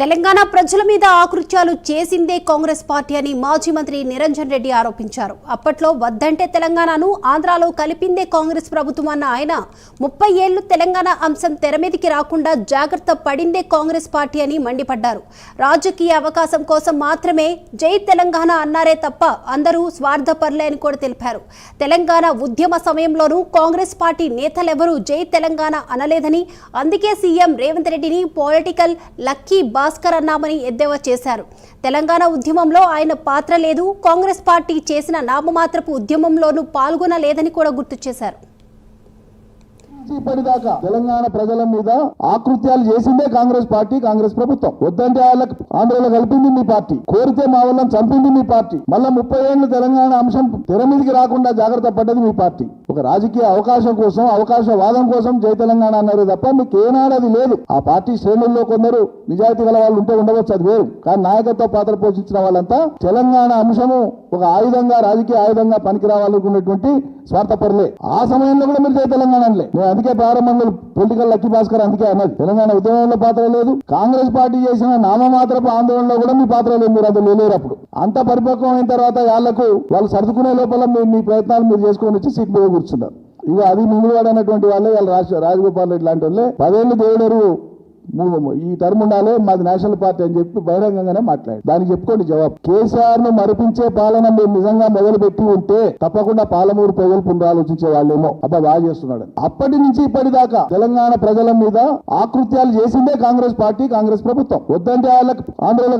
తెలంగాణ ప్రజల మీద ఆకృత్యాలు చేసిందే కాంగ్రెస్ పార్టీ అని మాజీ మంత్రి నిరంజన్ రెడ్డి ఆరోపించారు. అప్పట్లో వద్దంటే తెలంగాణను ఆంధ్రాలో కలిపిందే కాంగ్రెస్ ప్రభుత్వం అన్న ఆయన 30 ఏళ్లు తెలంగాణ అంశం తెరమీదికి రాకుండా జాగ్రత్త పడిందే కాంగ్రెస్ పార్టీ అని మండిపడ్డారు. రాజకీయ అవకాశం కోసం మాత్రమే జై తెలంగాణ అన్నారే తప్ప అందరూ స్వార్థపరులే అని కూడా తెలిపారు. తెలంగాణ ఉద్యమ సమయంలోనూ కాంగ్రెస్ పార్టీ నేతలెవరూ జై తెలంగాణ అనలేదని, అందుకే సీఎం రేవంత్ రెడ్డిని పొలిటికల్ లక్కీ భాస్కర్ అన్నామని ఎద్దేవా చేశారు. తెలంగాణ ఉద్యమంలో ఆయన పాత్ర లేదు, కాంగ్రెస్ పార్టీ చేసిన నామమాత్రపు ఉద్యమంలోనూ పాల్గొనలేదని కూడా గుర్తు చేశారు. ఇప్పటిదాకా తెలంగాణ ప్రజల మీద ఆకృత్యాలు చేసిందే కాంగ్రెస్ పార్టీ, కాంగ్రెస్ ప్రభుత్వం. వద్దంటే వాళ్ళకి ఆంధ్రలో కలిపింది మీ పార్టీ, కోరితే మా వాళ్ళని చంపింది మీ పార్టీ. మళ్ళా 30 ఏళ్ళు తెలంగాణ అంశం తెర మీదకి రాకుండా జాగ్రత్త పడ్డది మీ పార్టీ. ఒక రాజకీయ అవకాశం కోసం, అవకాశవాదం కోసం జై తెలంగాణ అన్నారు తప్ప మీకు ఏనాడు అది లేదు. ఆ పార్టీ శ్రేణుల్లో కొందరు నిజాయితీ గల వాళ్ళు ఉంటే ఉండవచ్చు, అది వేరు. కానీ నాయకత్వ పాత్ర పోషించిన వాళ్ళంతా తెలంగాణ అంశము ఒక ఆయుధంగా, రాజకీయ ఆయుధంగా పనికి రావాలనుకున్నటువంటి స్వార్థపరులే. ఆ సమయంలో కూడా మీరు జై తెలంగాణ అనలే. అందుకే ప్రారంభంలో పొలిటికల్ లక్కీ భాస్కర్ అందుకే అన్నది తెలంగాణ ఉద్యమంలో పాత్ర లేదు, కాంగ్రెస్ పార్టీ చేసిన నామమాత్రపు ఆందోళనలో కూడా మీ పాత్ర లేదు. మీరు అందులో లేరు. అప్పుడు అంత పరిపక్వం అయిన తర్వాత వాళ్ళు సర్దుకునే లోపల మీ ప్రయత్నాలు మీరు చేసుకొని వచ్చి సీట్ మీద కూర్చున్నారు. ఇక అది మింగుడు అనేటువంటి వాళ్ళే వాళ్ళు రాజగోపాల్ రెడ్డి లాంటి వాళ్ళే 10 ఏళ్ళు దేవుడరు ఈ టర్మ్ ఉండాలి, మాది నేషనల్ పార్టీ అని చెప్పి బహిరంగంగానే మాట్లాడారు. దానికి చెప్పుకోండి జవాబు. కేసీఆర్ ను మరిపించే పాలన మీరు నిజంగా మొదలు పెట్టి ఉంటే తప్పకుండా పాలమూరు ప్రజలు పునరాలోచించే వాళ్ళేమో అబ్బా బాగా చేస్తున్నాడు. అప్పటి నుంచి ఇప్పటిదాకా తెలంగాణ ప్రజల మీద ఆకృత్యాలు చేసిందే కాంగ్రెస్ పార్టీ, కాంగ్రెస్ ప్రభుత్వం. వద్దంటే వాళ్ళకి ఆంధ్రలో